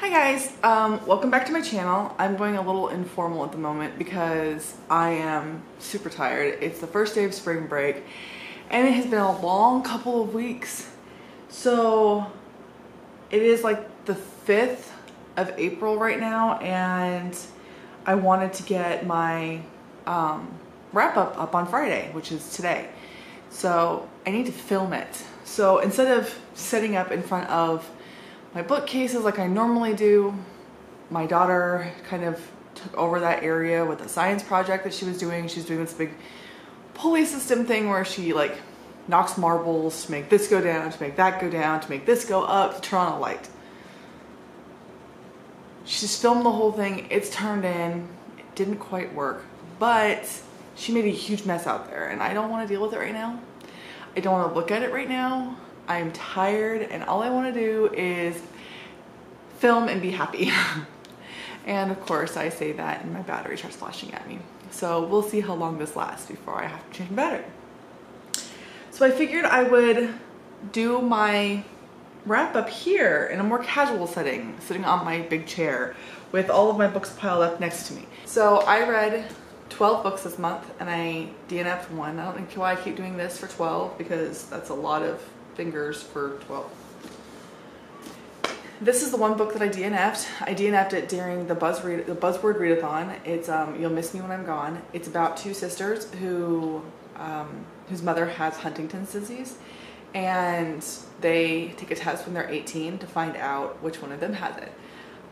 Hi guys, welcome back to my channel. I'm going a little informal at the moment because I am super tired. It's the first day of spring break and it has been a long couple of weeks. So it is like the 5th of April right now and I wanted to get my wrap up on Friday, which is today. So I need to film it. So instead of setting up in front of my bookcases like I normally do, my daughter kind of took over that area with a science project that she was doing. She's doing this big pulley system thing where she like knocks marbles to make this go down, to make that go down, to make this go up, to turn on a light. She's filmed the whole thing. It's turned in. It didn't quite work, but she made a huge mess out there and I don't want to deal with it right now. I don't want to look at it right now. I'm tired and all I want to do is film and be happy. And of course I say that and my battery starts flashing at me. So we'll see how long this lasts before I have to change my battery. So I figured I would do my wrap up here in a more casual setting, sitting on my big chair with all of my books piled up next to me. So I read 12 books this month and I DNF'd one. I don't think why I keep doing this for 12 because that's a lot of fingers for 12. This is the one book that I DNF'd. I DNF'd it during the Buzzword Readathon. It's You'll Miss Me When I'm Gone. It's about two sisters who whose mother has Huntington's disease, and they take a test when they're 18 to find out which one of them has it.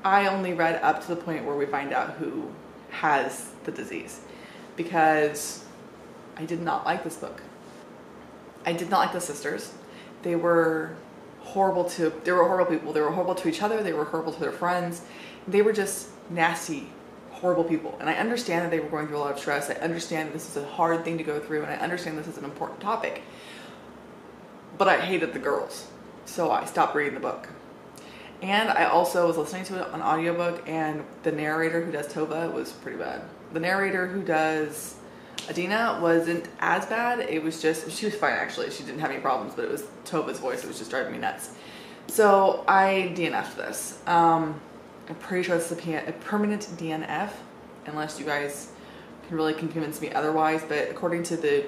I only read up to the point where we find out who has the disease because I did not like this book. I did not like the sisters. They were horrible people. They were horrible to each other. They were horrible to their friends. They were just nasty, horrible people. And I understand that they were going through a lot of stress. I understand that this is a hard thing to go through. And I understand this is an important topic. But I hated the girls. So I stopped reading the book. And I also was listening to it on audiobook. And the narrator who does Tova was pretty bad. The narrator who does Adina wasn't as bad. It was just, she was fine actually. She didn't have any problems, but it was Tova's voice. It was just driving me nuts. So I DNF'd this. I'm pretty sure it's a permanent DNF, unless you guys can really convince me otherwise. But according to the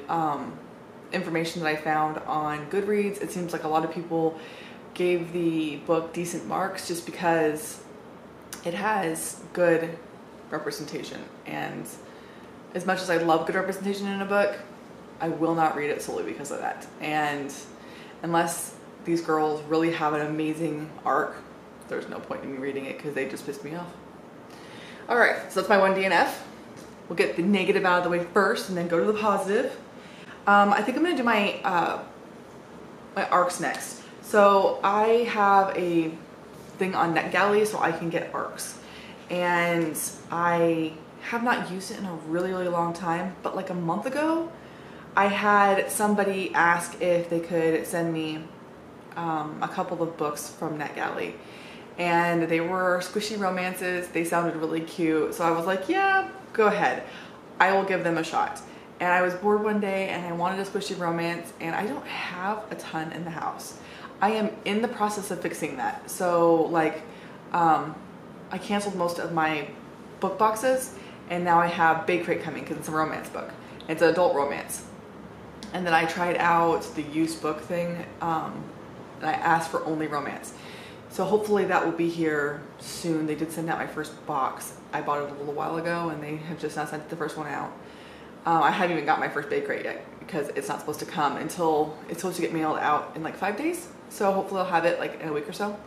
information that I found on Goodreads, it seems like a lot of people gave the book decent marks just because it has good representation. And as much as I love good representation in a book, I will not read it solely because of that. And unless these girls really have an amazing arc, there's no point in me reading it because they just pissed me off. All right, so that's my one DNF. We'll get the negative out of the way first and then go to the positive. I think I'm gonna do my, my arcs next. So I have a thing on NetGalley so I can get arcs. And I have not used it in a really long time, but like a month ago I had somebody ask if they could send me a couple of books from NetGalley, and they were squishy romances. They sounded really cute, so I was like, yeah, go ahead, I will give them a shot. And I was bored one day and I wanted a squishy romance, and I don't have a ton in the house. I am in the process of fixing that. So like I canceled most of my book boxes, and now I have Big Crate coming because it's a romance book. It's an adult romance. And then I tried out the used book thing, and I asked for only romance. So hopefully that will be here soon. They did send out my first box. I bought it a little while ago and they have just now sent the first one out. I haven't even got my first Big Crate yet because it's not supposed to come until it's supposed to get mailed out in like 5 days. So hopefully I'll have it like in a week or so.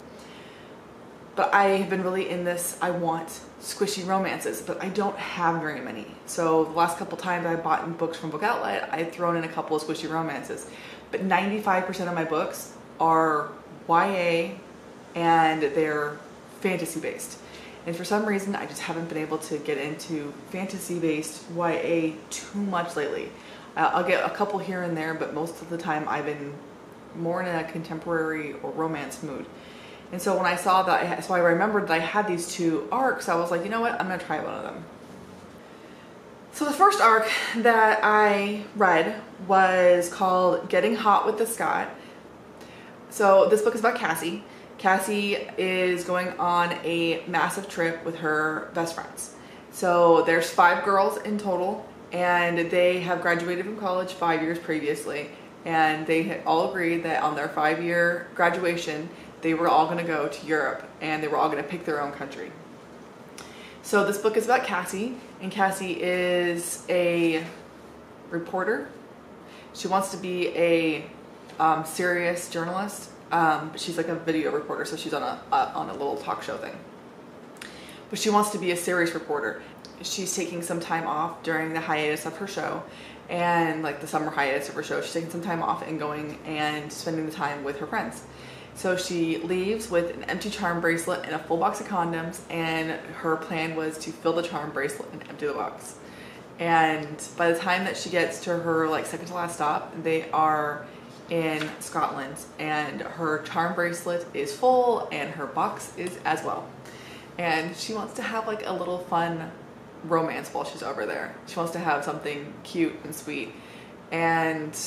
But I have been really in this, I want squishy romances, but I don't have very many. So the last couple times I bought books from Book Outlet, I've thrown in a couple of squishy romances. But 95% of my books are YA and they're fantasy based. And for some reason, I just haven't been able to get into fantasy based YA too much lately. I'll get a couple here and there, but most of the time I've been more in a contemporary or romance mood. And so when I saw that, so I remembered that I had these two arcs, I was like, you know what, I'm gonna try one of them. So the first arc that I read was called Getting Hot with the Scot. So this book is about Cassie, Cassie is going on a massive trip with her best friends. So there's 5 girls in total, and they have graduated from college 5 years previously, and they had all agreed that on their 5-year graduation they were all going to go to Europe, and they were all going to pick their own country. So this book is about Cassie, and Cassie is a reporter. She wants to be a serious journalist, but she's like a video reporter, so she's on a little talk show thing. But she wants to be a serious reporter. She's taking some time off during the hiatus of her show, and like the summer hiatus of her show, she's taking some time off and going and spending the time with her friends. So she leaves with an empty charm bracelet and a full box of condoms, and her plan was to fill the charm bracelet and empty the box. And by the time that she gets to her like second to last stop, they are in Scotland, and her charm bracelet is full and her box is as well. And she wants to have like a little fun romance while she's over there. She wants to have something cute and sweet. And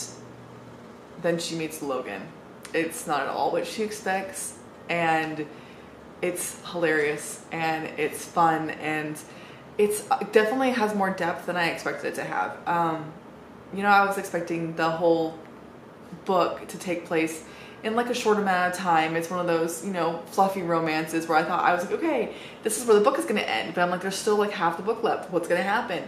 then she meets Logan. It's not at all what she expects, and it's hilarious and it's fun, and it's definitely has more depth than I expected it to have. You know, I was expecting the whole book to take place in like a short amount of time. It's one of those, you know, fluffy romances where I was like, okay, this is where the book is going to end, but I'm like, there's still like half the book left. What's going to happen?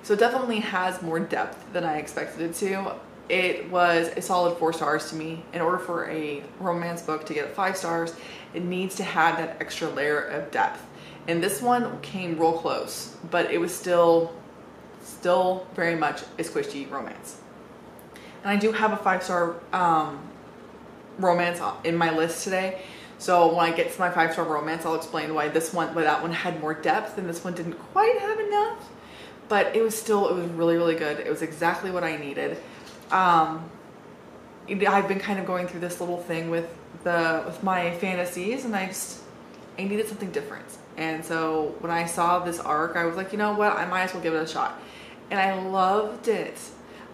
So it definitely has more depth than I expected it to. It was a solid 4 stars to me. In order for a romance book to get 5 stars, it needs to have that extra layer of depth. And this one came real close, but it was still very much a squishy romance. And I do have a 5-star romance in my list today. So when I get to my 5-star romance, I'll explain why that one had more depth and this one didn't quite have enough. But it was really, really good. It was exactly what I needed. I've been kind of going through this little thing with my fantasies, and I needed something different. And so when I saw this arc, I was like, you know what, I might as well give it a shot. And I loved it.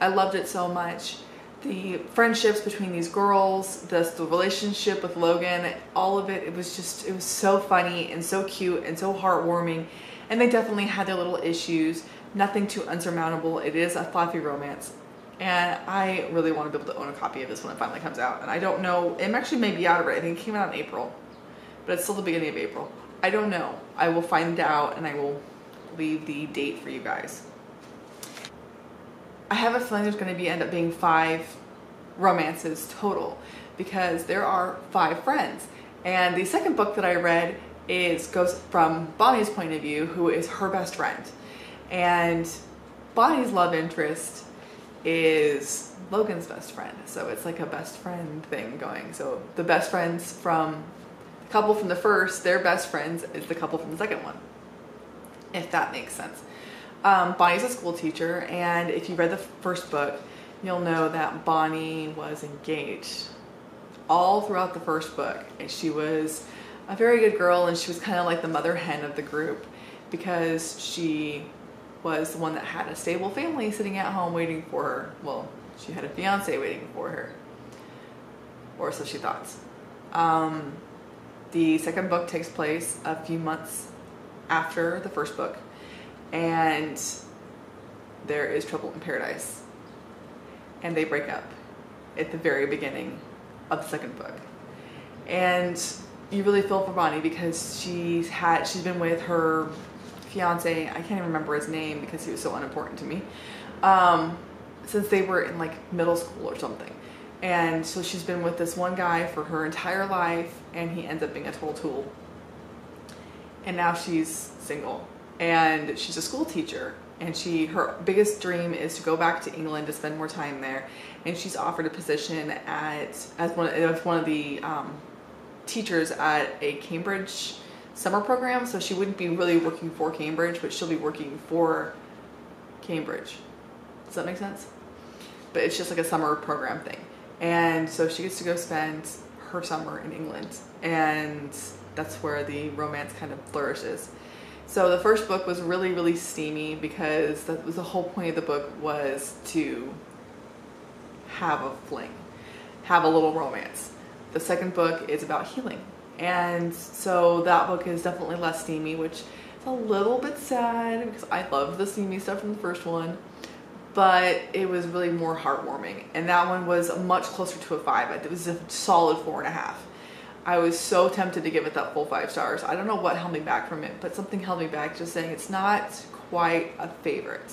I loved it so much. The friendships between these girls, the relationship with Logan, all of it, it was so funny and so cute and so heartwarming. And they definitely had their little issues, nothing too unsurmountable. It is a fluffy romance. And I really want to be able to own a copy of this when it finally comes out. And I don't know, it actually may be out already. I think it came out in April, but it's still the beginning of April. I don't know. I will find out, and I will leave the date for you guys. I have a feeling there's going to end up being 5 romances total, because there are 5 friends. And the second book that I read goes from Bonnie's point of view, who is her best friend. And Bonnie's love interest is Logan's best friend. So it's like a best friend thing going. So the best friends from the couple from the first, their best friends is the couple from the second one, if that makes sense. Bonnie's a school teacher, and if you read the first book, you'll know that Bonnie was engaged all throughout the first book. And she was a very good girl, and she was kind of like the mother hen of the group, because she was the one that had a stable family sitting at home waiting for her. Well, she had a fiance waiting for her, or so she thought. The second book takes place a few months after the first book, and there is trouble in paradise, and they break up at the very beginning of the second book. And you really feel for Bonnie, because she's been with her fiance, I can't even remember his name because he was so unimportant to me, since they were in like middle school or something. And so she's been with this one guy for her entire life, and he ends up being a total tool. And now she's single, and she's a school teacher, and her biggest dream is to go back to England to spend more time there. And she's offered a position as one of the teachers at a Cambridge summer program. So she wouldn't be really working for Cambridge, but she'll be working for Cambridge. Does that make sense? But it's just like a summer program thing. And so she gets to go spend her summer in England, and that's where the romance kind of flourishes. So the first book was really, really steamy, because that was the whole point of the book, was to have a fling, have a little romance. The second book is about healing, And so that book is definitely less steamy, which is a little bit sad because I loved the steamy stuff from the first one, but it was really more heartwarming. And that one was much closer to a 5. It was a solid 4.5. I was so tempted to give it that full 5 stars. I don't know what held me back from it, but something held me back, just saying it's not quite a favorite,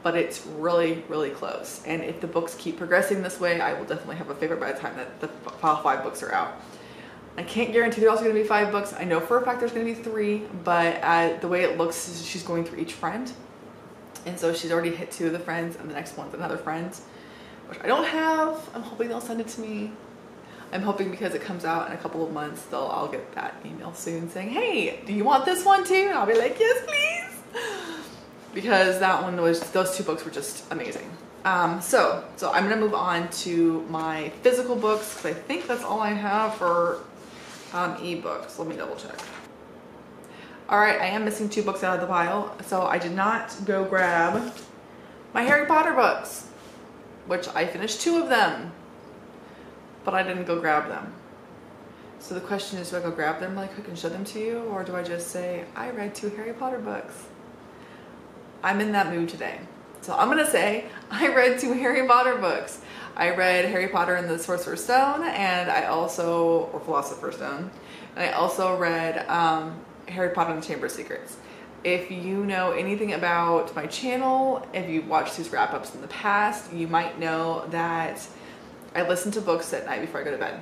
but it's really, really close. And if the books keep progressing this way, I will definitely have a favorite by the time that the final 5 books are out. I can't guarantee there's also going to be 5 books. I know for a fact there's going to be 3, but the way it looks is she's going through each friend. And so she's already hit 2 of the friends, and the next one's another friend, which I don't have. I'm hoping they'll send it to me. I'm hoping because it comes out in a couple of months, I'll get that email soon saying, hey, do you want this one too? And I'll be like, yes, please. Because that one was, those 2 books were just amazing. So I'm going to move on to my physical books because I think that's all I have for ebooks. Let me double check. All right, I am missing 2 books out of the pile. So I did not go grab my Harry Potter books, which I finished 2 of them, but I didn't go grab them. So the question is, do I go grab them really quick and show them to you? Or do I just say, I read 2 Harry Potter books? I'm in that mood today. So I'm gonna say, I read 2 Harry Potter books. I read Harry Potter and the Sorcerer's Stone, and I also, or Philosopher's Stone, and I also read Harry Potter and the Chamber of Secrets. If you know anything about my channel, if you've watched these wrap-ups in the past, you might know that I listen to books at night before I go to bed.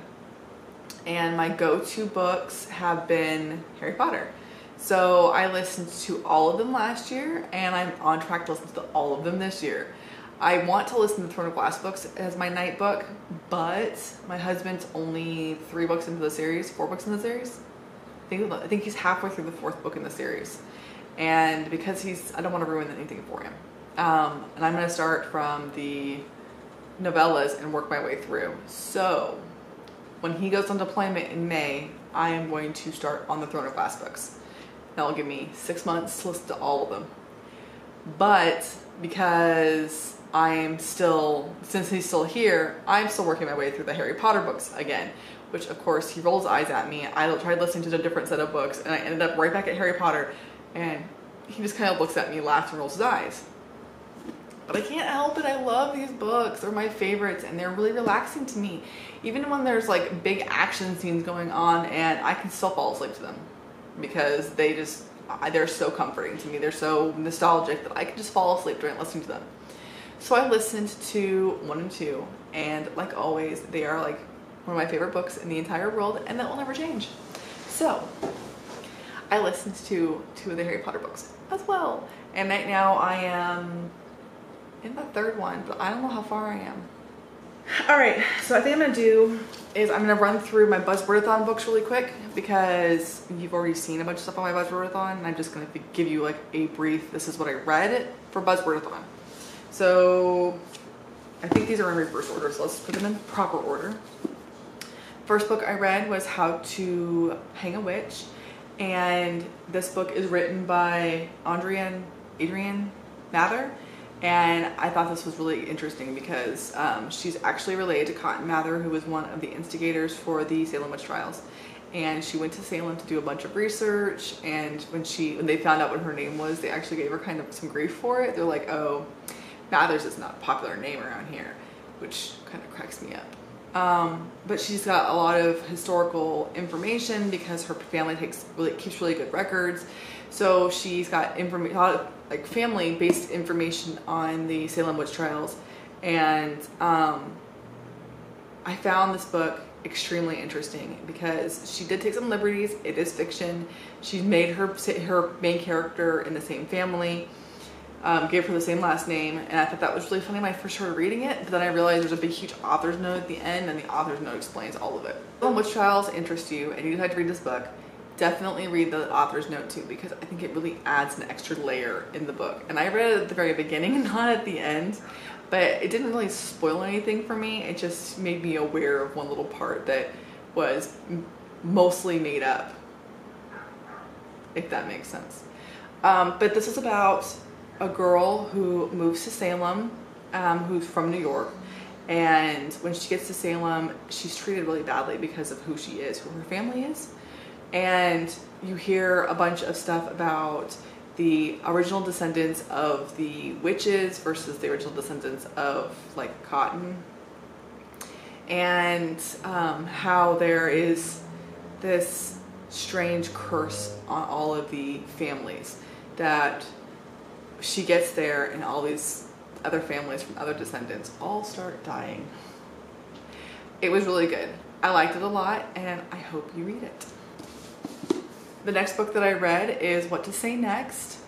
And my go-to books have been Harry Potter. So I listened to all of them last year, and I'm on track to listen to all of them this year. I want to listen to Throne of Glass books as my night book, but my husband's only 3 books into the series, 4 books in the series. I think he's halfway through the 4th book in the series. And because I don't want to ruin anything for him. And I'm going to start from the novellas and work my way through. So when he goes on deployment in May, I am going to start on the Throne of Glass books. That'll give me 6 months to listen to all of them. But because since he's still here, I'm still working my way through the Harry Potter books again, which of course he rolls eyes at me. I tried listening to a different set of books, and I ended up right back at Harry Potter, and he just kind of looks at me, laughs, and rolls his eyes. But I can't help it. I love these books. They're my favorites, and they're really relaxing to me. Even when there's like big action scenes going on, and I can still fall asleep to them because they're so comforting to me. They're so nostalgic that I can just fall asleep during listening to them. So I listened to 1 and 2, and like always, they are like one of my favorite books in the entire world, and that will never change. So I listened to 2 of the Harry Potter books as well. And right now I am in the 3rd one, but I don't know how far I am. All right, so I think I'm gonna do is I'm gonna run through my Buzzwordathon books really quick because you've already seen a bunch of stuff on my Buzzwordathon, and I'm just gonna give you like a brief, this is what I read for Buzzwordathon. So I think these are in reverse order, so let's put them in proper order. First book I read was How to Hang a Witch, and this book is written by Adrienne Mather, and I thought this was really interesting because she's actually related to Cotton Mather, who was one of the instigators for the Salem witch trials. And she went to Salem to do a bunch of research, and when they found out what her name was, they actually gave her kind of some grief for it. They're like, oh, Mathers is not a popular name around here, which kind of cracks me up. But she's got a lot of historical information because her family keeps really good records. So she's got a lot of like family-based information on the Salem witch trials, and I found this book extremely interesting because she did take some liberties. It is fiction. She made her main character in the same family. Gave her the same last name, and I thought that was really funny when I first started reading it, but then I realized there's a big huge author's note at the end, and the author's note explains all of it. If witch trials interest you and you decide to read this book, definitely read the author's note too, because I think it really adds an extra layer in the book. And I read it at the very beginning and not at the end, but it didn't really spoil anything for me. It just made me aware of one little part that was mostly made up, if that makes sense. But this is about a girl who moves to Salem, who's from New York, and when she gets to Salem, she's treated really badly because of who she is, who her family is. And you hear a bunch of stuff about the original descendants of the witches versus the original descendants of like Cotton, and how there is this strange curse on all of the families, that she gets there and all these other families from other descendants all start dying. It was really good. I liked it a lot, and I hope you read it. The next book that I read is What to Say Next.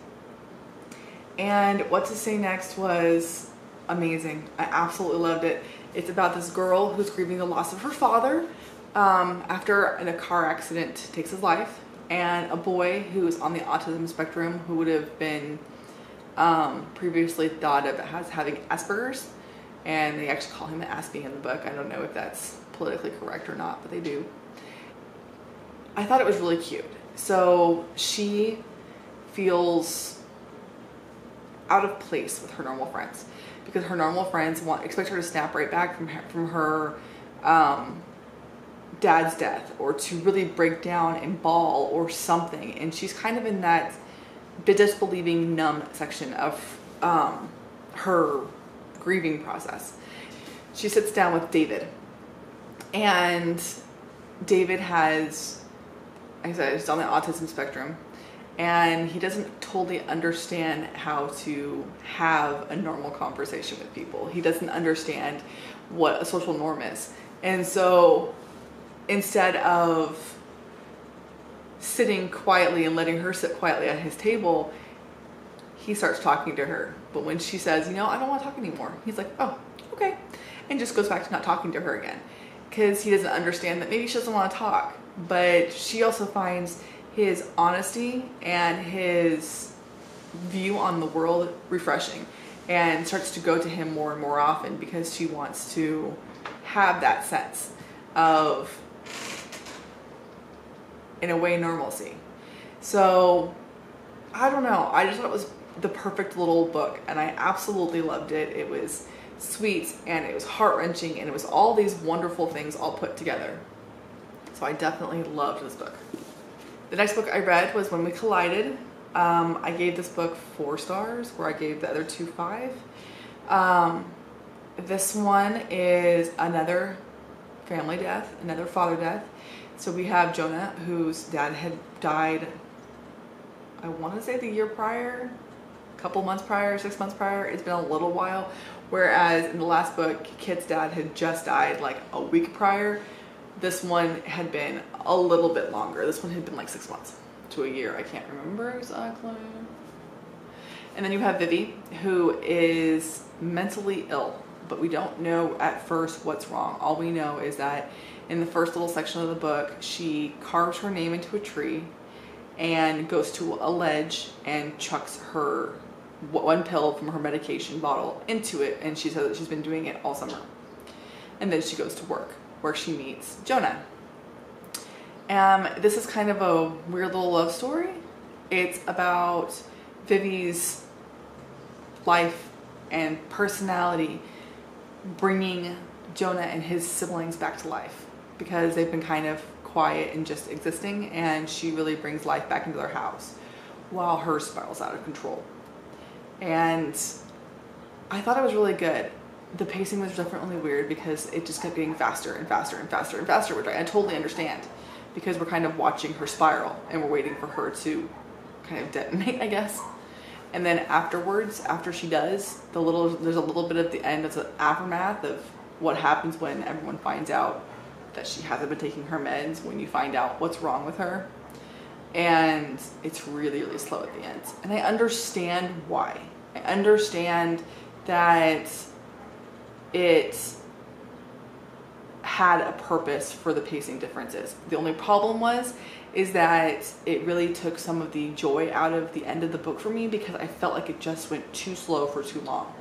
And What to Say Next was amazing. I absolutely loved it. It's about this girl who's grieving the loss of her father after in a car accident takes his life, and a boy who is on the autism spectrum who would have been previously thought of as having Asperger's, and they actually call him an Aspie in the book. I don't know if that's politically correct or not, but they do. I thought it was really cute. So she feels out of place with her normal friends because her normal friends expect her to snap right back from her dad's death, or to really break down and bawl or something, and she's kind of in that disbelieving, numb section of her grieving process. She sits down with David, and David has, like I said, he's on the autism spectrum, and he doesn't totally understand how to have a normal conversation with people. He doesn't understand what a social norm is. And so instead of sitting quietly and letting her sit quietly at his table, he starts talking to her. But when she says, you know, I don't want to talk anymore, he's like, oh, okay. And just goes back to not talking to her again, because he doesn't understand that maybe she doesn't want to talk. But she also finds his honesty and his view on the world refreshing, and starts to go to him more and more often because she wants to have that sense of, in a way, normalcy. So I don't know, I just thought it was the perfect little book, and I absolutely loved it. It was sweet, and it was heart-wrenching, and it was all these wonderful things all put together. So I definitely loved this book. The next book I read was When We Collided. I gave this book 4 stars, where I gave the other 2 5. This one is another family death, another father death. So we have Jonah, whose dad had died, I want to say the year prior, a couple months prior, 6 months prior. It's been a little while. Whereas in the last book, Kit's dad had just died like a week prior. This one had been a little bit longer. This one had been like 6 months to a year. I can't remember exactly. And then you have Vivi, who is mentally ill, but we don't know at first what's wrong. All we know is that in the first little section of the book, she carves her name into a tree and goes to a ledge and chucks her one pill from her medication bottle into it, and she says that she's been doing it all summer. And then she goes to work, where she meets Jonah. This is kind of a weird little love story. It's about Vivi's life and personality bringing Jonah and his siblings back to life, because they've been kind of quiet and just existing, and she really brings life back into their house while hers spirals out of control. And I thought it was really good. The pacing was definitely weird because it just kept getting faster and faster and faster and faster, which I totally understand, because we're kind of watching her spiral and we're waiting for her to kind of detonate, I guess. And then afterwards, after she does, there's a little bit at the end that's an aftermath of what happens when everyone finds out that she hasn't been taking her meds, when you find out what's wrong with her. And it's really, really slow at the end. And I understand why. I understand that it had a purpose for the pacing differences. The only problem is that it really took some of the joy out of the end of the book for me, because I felt like it just went too slow for too long.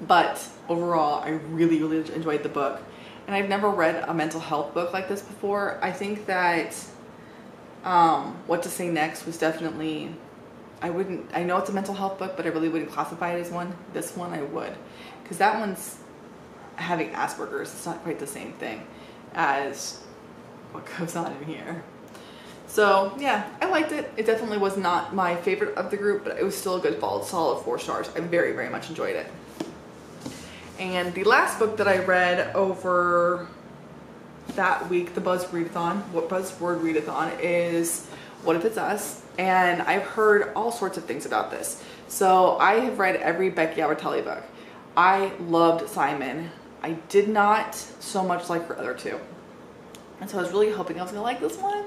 But overall, I really, really enjoyed the book. And I've never read a mental health book like this before. I think that What to Say Next was definitely, I know it's a mental health book, but I really wouldn't classify it as one. This one I would, because that one's having Asperger's. It's not quite the same thing as what goes on in here. So yeah, I liked it. It definitely was not my favorite of the group, but it was still a good solid 4 stars. I very, very much enjoyed it. And the last book that I read over that week, the Buzzword Readathon, is What If It's Us? And I've heard all sorts of things about this. So I have read every Becky Albertalli book. I loved Simon. I did not so much like her other 2. And so I was really hoping I was gonna like this one.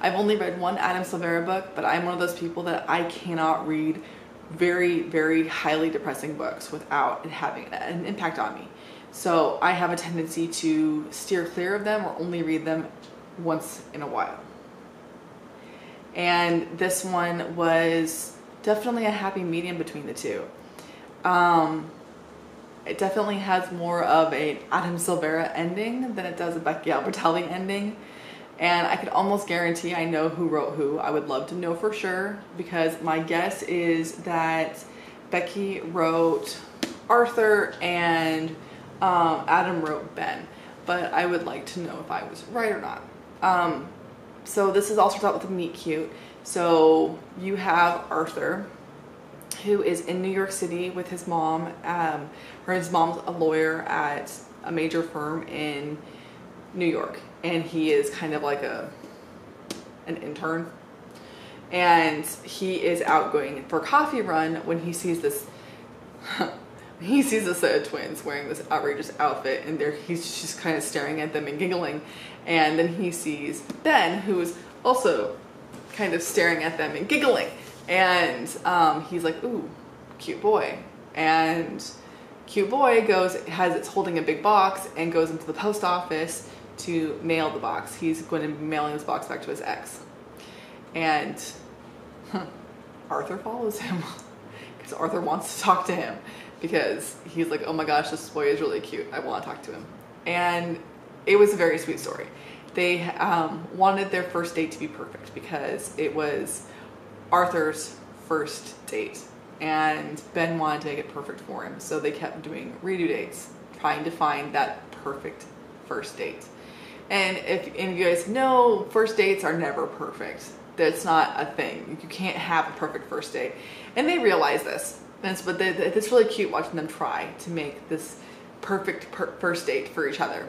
I've only read one Adam Silvera book, but I'm one of those people that I cannot read very, very highly depressing books without it having an impact on me. So I have a tendency to steer clear of them or only read them once in a while. And this one was definitely a happy medium between the 2. It definitely has more of an Adam Silvera ending than it does a Becky Albertalli ending. And I could almost guarantee I know who wrote who. I would love to know for sure, because my guess is that Becky wrote Arthur and Adam wrote Ben. But I would like to know if I was right or not. So this is all starts out with a meet cute. So you have Arthur, who is in New York City with his mom. His mom's a lawyer at a major firm in New York, and he is kind of like an intern. And he is out going for a coffee run when he sees this he sees a set of twins wearing this outrageous outfit, and he's just kind of staring at them and giggling. And then he sees Ben, who is also kind of staring at them and giggling. And he's like, ooh, cute boy. And cute boy it's holding a big box and goes into the post office to mail the box. He's going to be mailing this box back to his ex. And Arthur follows him because Arthur wants to talk to him, because he's like, oh my gosh, this boy is really cute. I want to talk to him. And it was a very sweet story. They wanted their first date to be perfect because it was Arthur's first date, and Ben wanted to make it perfect for him. So they kept doing redo dates, trying to find that perfect first date. And if you guys know, first dates are never perfect. That's not a thing. You can't have a perfect first date. And they realize this. But it's really cute watching them try to make this perfect first date for each other.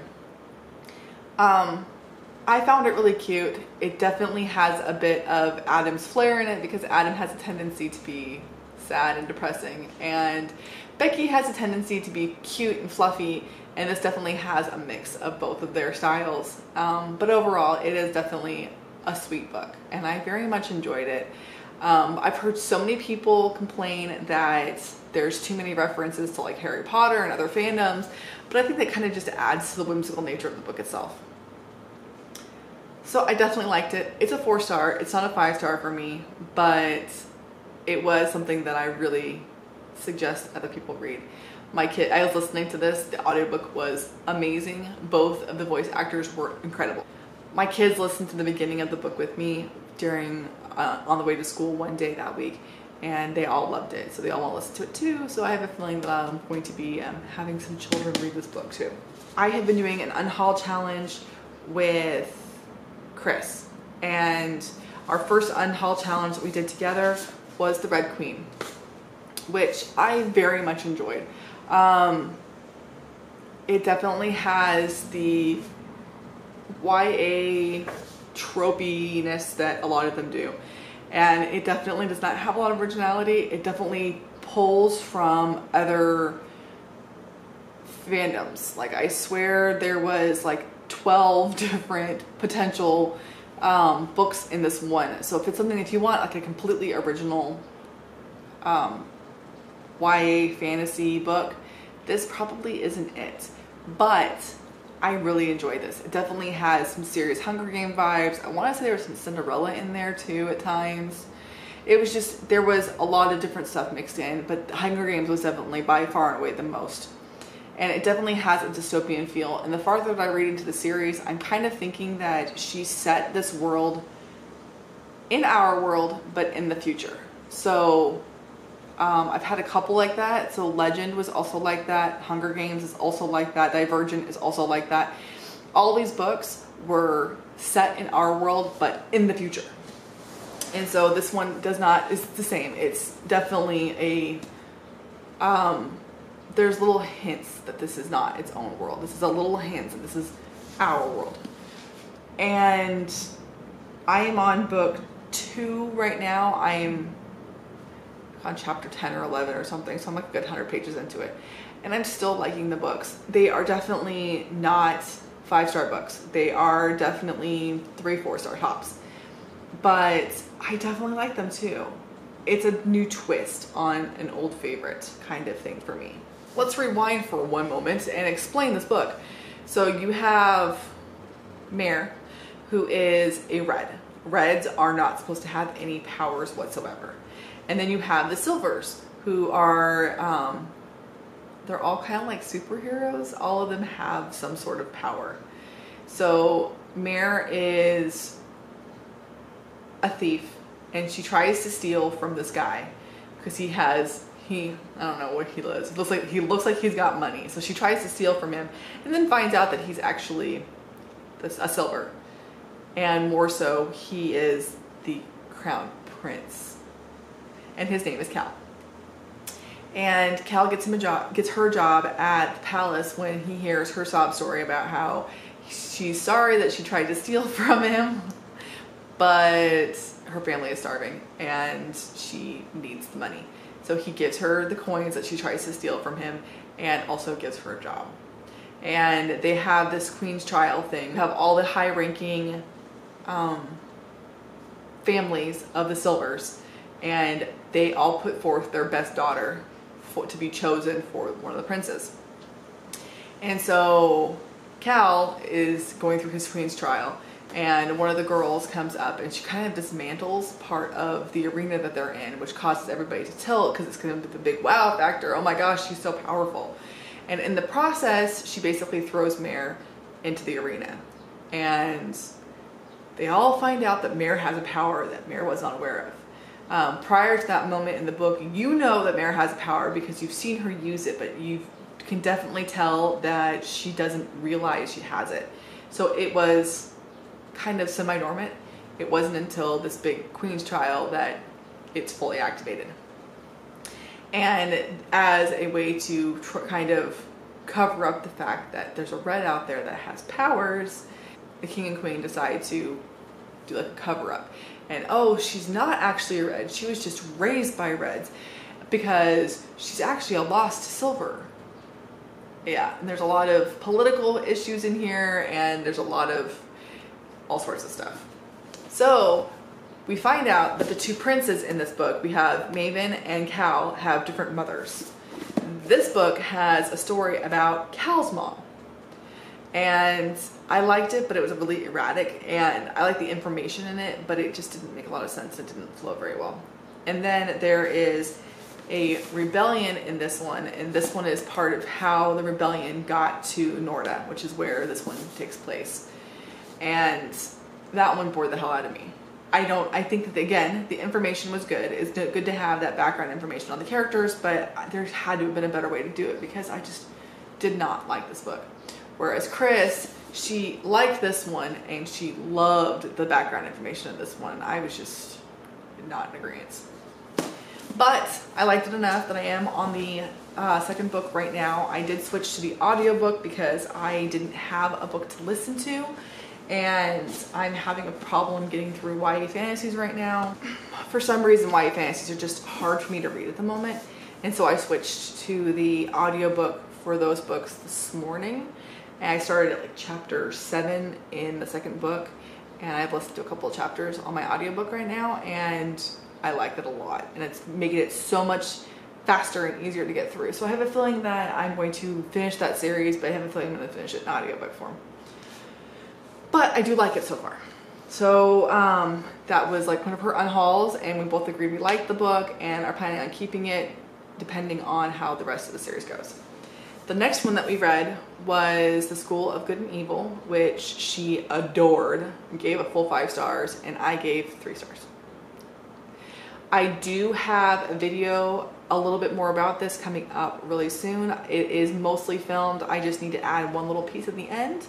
I found it really cute. It definitely has a bit of Adam's flair in it, because Adam has a tendency to be sad and depressing, and Becky has a tendency to be cute and fluffy, and this definitely has a mix of both of their styles. But overall, it is definitely a sweet book, and I very much enjoyed it. I've heard so many people complain that there's too many references to like Harry Potter and other fandoms, but I think that kind of just adds to the whimsical nature of the book itself. So I definitely liked it. It's a 4-star. It's not a 5-star for me, but it was something that I really suggest other people read. I was listening to this. The audiobook was amazing. Both of the voice actors were incredible. My kids listened to the beginning of the book with me on the way to school one day that week, and they all loved it. So they all want to listen to it too. So I have a feeling that I'm going to be having some children read this book too. I have been doing an unhaul challenge with Chris, and our first unhaul challenge that we did together was the Red Queen, which I very much enjoyed. It definitely has the YA tropiness that a lot of them do, and it definitely does not have a lot of originality. It definitely pulls from other fandoms. Like, I swear there was like 12 different potential books in this one. So if you want like a completely original YA fantasy book, this probably isn't it. But I really enjoyed this. It definitely has some serious Hunger Game vibes. I want to say there was some Cinderella in there too at times. It was just, there was a lot of different stuff mixed in, but Hunger Games was definitely by far and away the most. And it definitely has a dystopian feel. And the farther that I read into the series, I'm kind of thinking that she set this world in our world, but in the future. So I've had a couple like that. So Legend was also like that. Hunger Games is also like that. Divergent is also like that. all these books were set in our world, but in the future. And so this one does not, it's the same. It's definitely there's little hints that this is not its own world. This is a little hint that this is our world. And I am on book 2 right now. I'm on chapter 10 or 11 or something. So I'm like a good 100 pages into it. And I'm still liking the books. They are definitely not 5-star books. They are definitely 3-4-star tops. But I definitely like them too. It's a new twist on an old favorite kind of thing for me. Let's rewind for one moment and explain this book. So you have Mare, who is a red. Reds are not supposed to have any powers whatsoever. And then you have the Silvers, who are, they're all kind of like superheroes. All of them have some sort of power. So Mare is a thief, and she tries to steal from this guy because I don't know where he lives. He looks like he's got money. So she tries to steal from him and then finds out that he's actually a silver. And more so, he is the crown prince. And his name is Cal. And Cal gets her job at the palace when he hears her sob story about how she's sorry that she tried to steal from him, but her family is starving and she needs the money. So he gives her the coins that she tries to steal from him and also gives her a job. And they have this Queen's Trial thing. You have all the high-ranking families of the Silvers, and they all put forth their best daughter to be chosen for one of the princes. And so Cal is going through his Queen's Trial, and one of the girls comes up and she kind of dismantles part of the arena that they're in, which causes everybody to tilt because it's going to be the big wow factor. Oh my gosh, she's so powerful. And in the process, she basically throws Mare into the arena. And they all find out that Mare has a power that Mare was not aware of. Prior to that moment in the book, you know that Mare has a power because you've seen her use it, but you can definitely tell that she doesn't realize she has it. So it was kind of semi-dormant. It wasn't until this big Queen's Trial that it's fully activated. And as a way to kind of cover up the fact that there's a red out there that has powers, the king and queen decide to do like a cover-up. And oh, she's not actually a red. She was just raised by reds because she's actually a lost silver. Yeah, and there's a lot of political issues in here, and there's a lot of all sorts of stuff. So we find out that the two princes in this book, we have Maven and Cal, have different mothers. This book has a story about Cal's mom. And I liked it, but it was really erratic, and I liked the information in it, but it just didn't make a lot of sense. It didn't flow very well. And then there is a rebellion in this one, and this one is part of how the rebellion got to Norda, which is where this one takes place. And that one bored the hell out of me. I think that, again, the information was good. It's good to have that background information on the characters, but there had to have been a better way to do it because I just did not like this book. Whereas Chris, she liked this one and she loved the background information of this one. I was just not in agreement. But I liked it enough that I am on the second book right now. I did switch to the audiobook because I didn't have a book to listen to. And I'm having a problem getting through YA fantasies right now. For some reason, YA fantasies are just hard for me to read at the moment. And so I switched to the audiobook for those books this morning. And I started at like chapter 7 in the second book. And I've listened to a couple of chapters on my audiobook right now. And I like it a lot. And it's making it so much faster and easier to get through. So I have a feeling that I'm going to finish that series, but I have a feeling I'm going to finish it in audiobook form. But I do like it so far. So that was like one of her unhauls, and we both agreed we liked the book and are planning on keeping it depending on how the rest of the series goes. The next one that we read was The School of Good and Evil, which she adored, gave a full 5 stars, and I gave 3 stars. I do have a video a little bit more about this coming up really soon. It is mostly filmed. I just need to add one little piece at the end.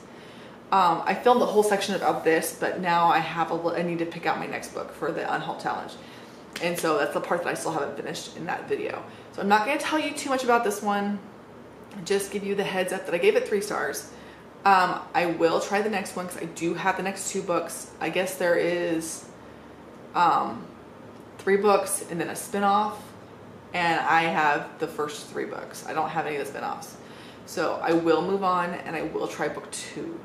I filmed the whole section about this, but now I need to pick out my next book for the Unhaul Challenge. And so that's the part that I still haven't finished in that video. So I'm not going to tell you too much about this one. Just give you the heads up that I gave it 3 stars. I will try the next one because I do have the next 2 books. I guess there is 3 books and then a spinoff, and I have the first 3 books. I don't have any of the spinoffs. So I will move on and I will try book 2.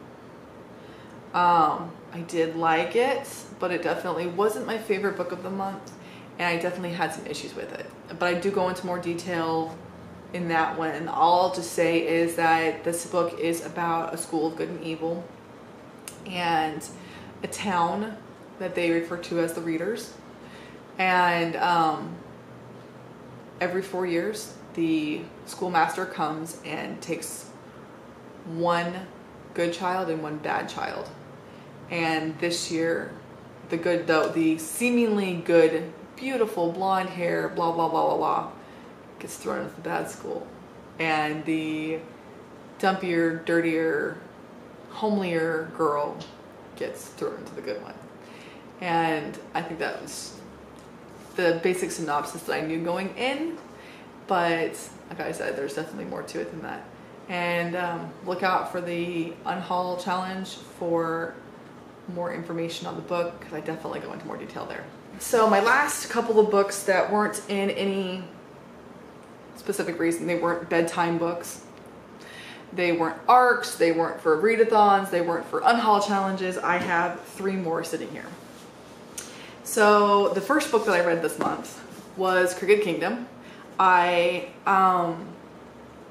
I did like it, but it definitely wasn't my favorite book of the month, and I definitely had some issues with it. But I do go into more detail in that one. All I'll just say is that this book is about a school of good and evil and a town that they refer to as the Readers. And every 4 years, the schoolmaster comes and takes 1 good child and 1 bad child. And this year, the seemingly good, beautiful blonde hair, blah, blah, blah, blah, blah, gets thrown into the bad school. And the dumpier, dirtier, homelier girl gets thrown into the good one. And I think that was the basic synopsis that I knew going in. But like I said, there's definitely more to it than that. And look out for the Unhaul Challenge for more information on the book, because I definitely go into more detail there. So my last couple of books that weren't in any specific reason, they weren't bedtime books, they weren't ARCs, they weren't for readathons, they weren't for Unhaul challenges. I have 3 more sitting here. So the first book that I read this month was Crooked Kingdom. I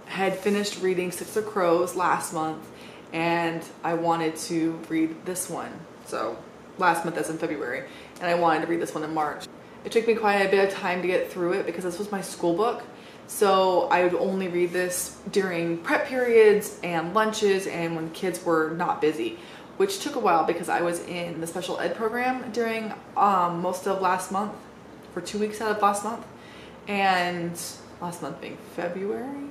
had finished reading Six of Crows last month, and I wanted to read this one. So last month, as in February, and I wanted to read this one in March. It took me quite a bit of time to get through it because this was my school book. So I would only read this during prep periods and lunches and when kids were not busy, which took a while because I was in the special ed program during most of last month, for 2 weeks out of last month, and last month being February.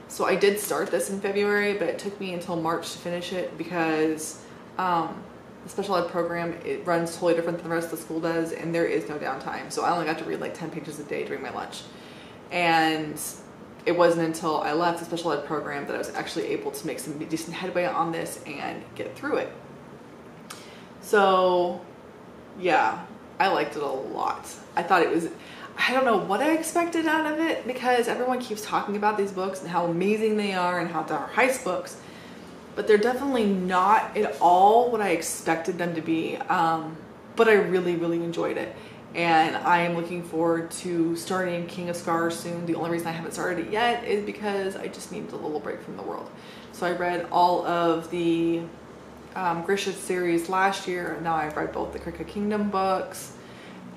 So I did start this in February, but it took me until March to finish it because the special ed program, it runs totally different than the rest of the school does, and there is no downtime. So I only got to read like 10 pages a day during my lunch. And it wasn't until I left the special ed program that I was actually able to make some decent headway on this and get through it. So yeah, I liked it a lot. I thought it was, I don't know what I expected out of it because everyone keeps talking about these books and how amazing they are and how they're heist books, but they're definitely not at all what I expected them to be. But I really, really enjoyed it. And I am looking forward to starting King of Scars soon. The only reason I haven't started it yet is because I just need a little break from the world. So I read all of the Grisha series last year, and now I've read both the Crooked Kingdom books,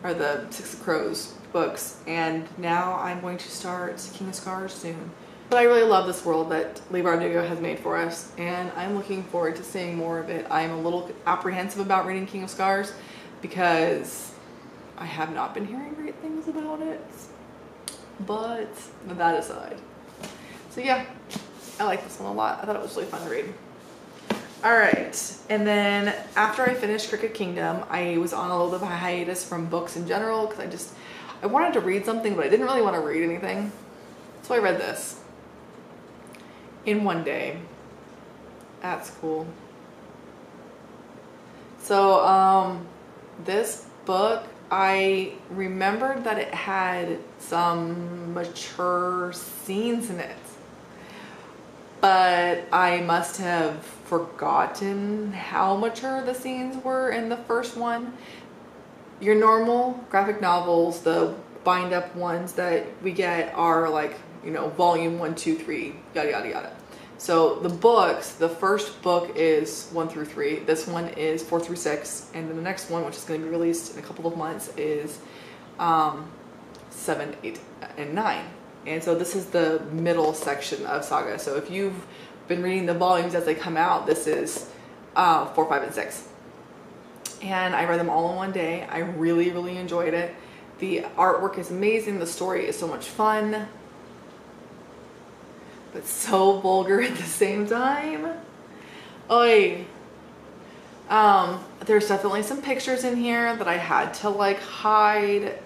or the Six of Crows books, and now I'm going to start King of Scars soon. But I really love this world that Lee Bardugo has made for us, and I'm looking forward to seeing more of it. I'm a little apprehensive about reading King of Scars because I have not been hearing great things about it, but that aside. So yeah, I like this one a lot. I thought it was really fun to read. All right, and then after I finished Crooked Kingdom, I was on a little bit of a hiatus from books in general because I wanted to read something, but I didn't really want to read anything. So I read this in one day at school. So this book, I remembered that it had some mature scenes in it, but I must have forgotten how mature the scenes were in the first one. Your normal graphic novels, the bind up ones that we get are like, you know, volume 1, 2, 3, yada, yada, yada. So the books, the first book is 1 through 3. This one is 4 through 6. And then the next one, which is going to be released in a couple of months, is 7, 8, and 9. And so this is the middle section of Saga. So if you've been reading the volumes as they come out, this is 4, 5, and 6. And I read them all in one day. I really, really enjoyed it. The artwork is amazing. The story is so much fun, but so vulgar at the same time. Oy. There's definitely some pictures in here that I had to like hide.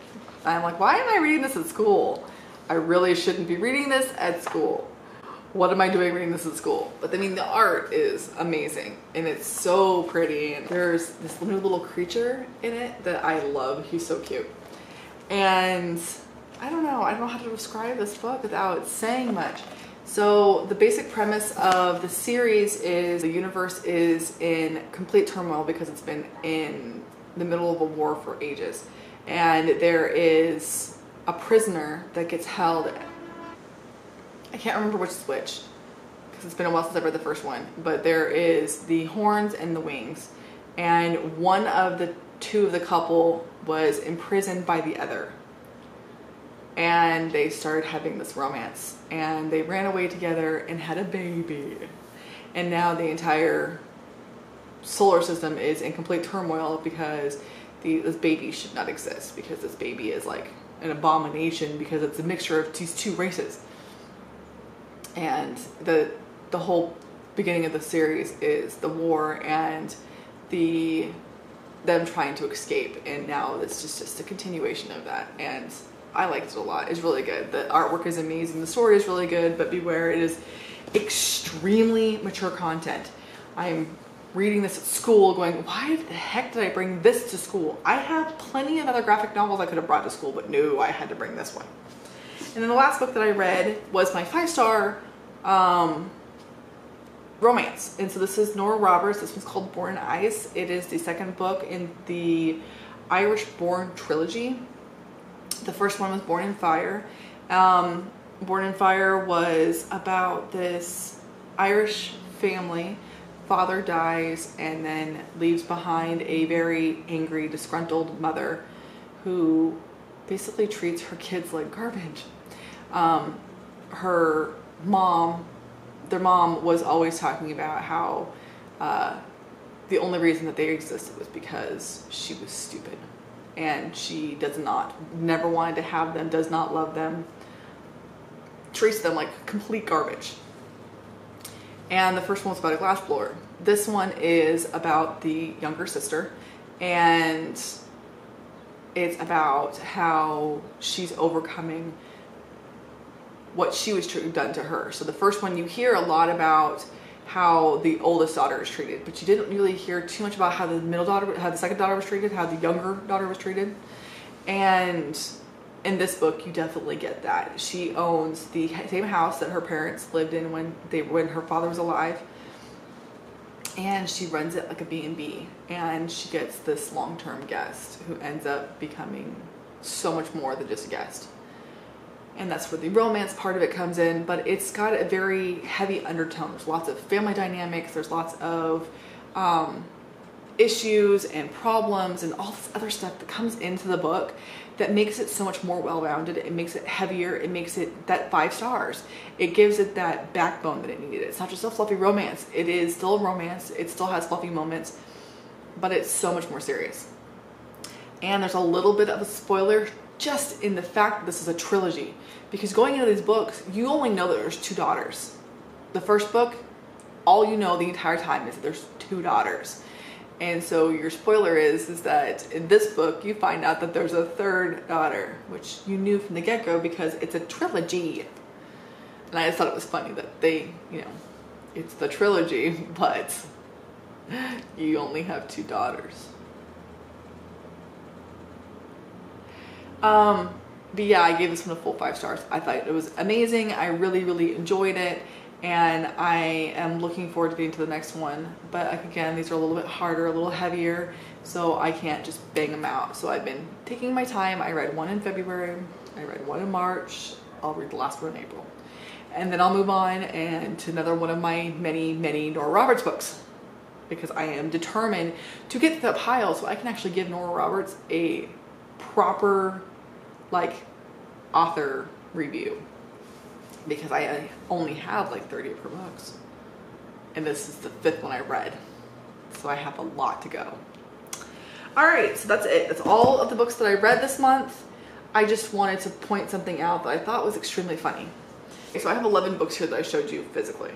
I'm like, why am I reading this at school? I really shouldn't be reading this at school. What am I doing reading this at school? But I mean, the art is amazing and it's so pretty. And there's this new little creature in it that I love. He's so cute. And I don't know how to describe this book without saying much. So the basic premise of the series is the universe is in complete turmoil because it's been in the middle of a war for ages. And there is a prisoner that gets held. I can't remember which is which because it's been a while since I read the first one, but there is the horns and the wings. And one of the two of the couple was imprisoned by the other. And they started having this romance and they ran away together and had a baby. And now the entire solar system is in complete turmoil because this baby should not exist, because this baby is like an abomination because it's a mixture of these two races. And the whole beginning of the series is the war and them trying to escape, and now it's just a continuation of that. And I liked it a lot. It's really good. The artwork is amazing. The story is really good, but beware, it is extremely mature content. I'm reading this at school going, why the heck did I bring this to school? I have plenty of other graphic novels I could have brought to school, but no, I had to bring this one. And then the last book that I read was my 5-star romance. And so this is Nora Roberts. This one's called Born in Ice. It is the second book in the Irish Born trilogy. The first one was Born in Fire. Born in Fire was about this Irish family. Father dies and then leaves behind a very angry, disgruntled mother who basically treats her kids like garbage. Their mom was always talking about how the only reason that they existed was because she was stupid. And she never wanted to have them, does not love them, treats them like complete garbage. And the first one was about a glassblower. This one is about the younger sister, and it's about how she's overcoming what she was done to her. So the first one, you hear a lot about how the oldest daughter is treated, but you didn't really hear too much about how the second daughter was treated, how the younger daughter was treated. And in this book, you definitely get that. She owns the same house that her parents lived in when her father was alive, and she runs it like a B&B, and she gets this long-term guest who ends up becoming so much more than just a guest. And that's where the romance part of it comes in, but it's got a very heavy undertone. There's lots of family dynamics, there's lots of issues and problems and all this other stuff that comes into the book that makes it so much more well-rounded. It makes it heavier, it makes it that 5 stars. It gives it that backbone that it needed. It's not just a fluffy romance. It is still a romance, it still has fluffy moments, but it's so much more serious. And there's a little bit of a spoiler just in the fact that this is a trilogy. Because going into these books, you only know that there's 2 daughters. The first book, all you know the entire time is that there's 2 daughters. And so your spoiler is that in this book, you find out that there's a 3rd daughter, which you knew from the get-go because it's a trilogy. And I just thought it was funny that it's the trilogy, but you only have 2 daughters. But yeah, I gave this one a full 5 stars. I thought it was amazing. I really, really enjoyed it. And I am looking forward to getting to the next one. But again, these are a little bit harder, a little heavier, so I can't just bang them out. So I've been taking my time. I read one in February. I read one in March. I'll read the last one in April. And then I'll move on and to another one of my many, many Nora Roberts books. Because I am determined to get to that pile so I can actually give Nora Roberts a proper author review, because I only have 30 of her books and this is the 5th one I read, so I have a lot to go. Alright, so that's it. That's all of the books that I read this month. I just wanted to point something out that I thought was extremely funny. Okay, so I have 11 books here that I showed you physically.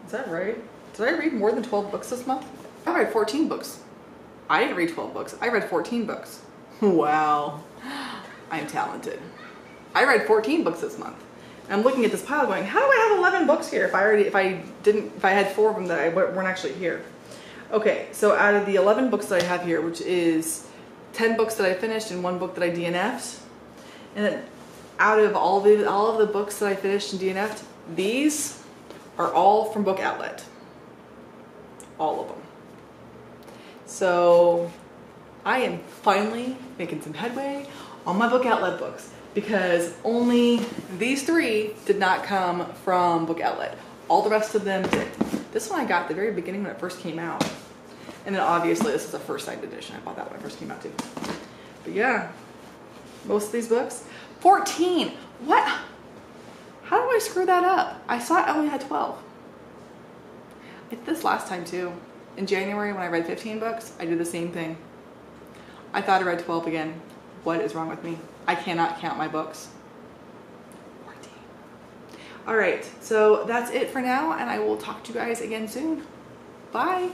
Is that right? Did I read more than 12 books this month? I read 14 books. I didn't read 12 books. I read 14 books. Wow. I'm talented. I read 14 books this month. And I'm looking at this pile going, how do I have 11 books here if I had 4 of them that weren't actually here? Okay, so out of the 11 books that I have here, which is 10 books that I finished and 1 book that I DNF'd, and then out of all of the books that I finished and DNF'd, these are all from Book Outlet. All of them. So I am finally making some headway on my Book Outlet books because only these 3 did not come from Book Outlet. All the rest of them did. This one I got at the very beginning when it first came out. And then obviously this is a first signed edition. I bought that when it first came out too. But yeah, most of these books. 14! What? How do I screw that up? I thought I only had 12. I did this last time too. In January when I read 15 books, I did the same thing. I thought I read 12 again. What is wrong with me? I cannot count my books. 14. All right, so that's it for now, and I will talk to you guys again soon. Bye.